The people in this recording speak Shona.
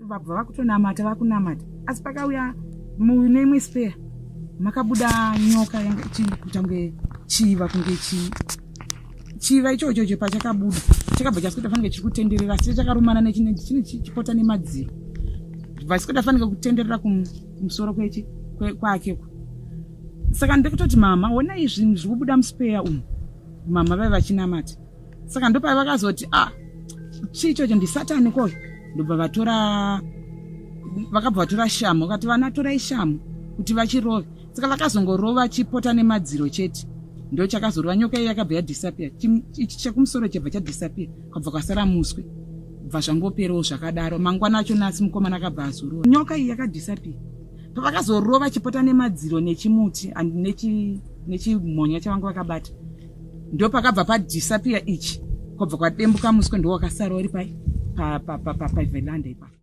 vabva vakunamata asi pakauya mune spare makabuda nyoka yanga ichitange chiva kunge chiva ichocho pachakabuda chakabva chasikuta fanike chiri kutenderera asi chakarumana nechine chipota nemadziro vasikuta fanike kutenderera kumusoro kwakeko. Saka ndikutoti mama ona izvi zviri kubuda muspare umu mama vai vachinamata. Saka ndopa vakazoti chichocho ndisatani koyo ndobva vakabva vatora shamu vakati vana torai shamu kuti vachirove. Saka vakazongorova chipota nemadziro chete ndo chakazorova nyoka iyi yakabva yadisappear. Ichi chekumusoro chebva chadisappear kwabva kwasara muswe bva zvangoperawo zvakadaro. Mangwana acho nasi mukomana akabva azorova nyoka iyi yakadisappear. Pavakazorova chipota nemadziro nechimuti nechimhonya chavanga vakabata ndo pakabva padisappear ichi kwabva kwadembuka muswe ndo wakasara uri pai pa veranda ipa.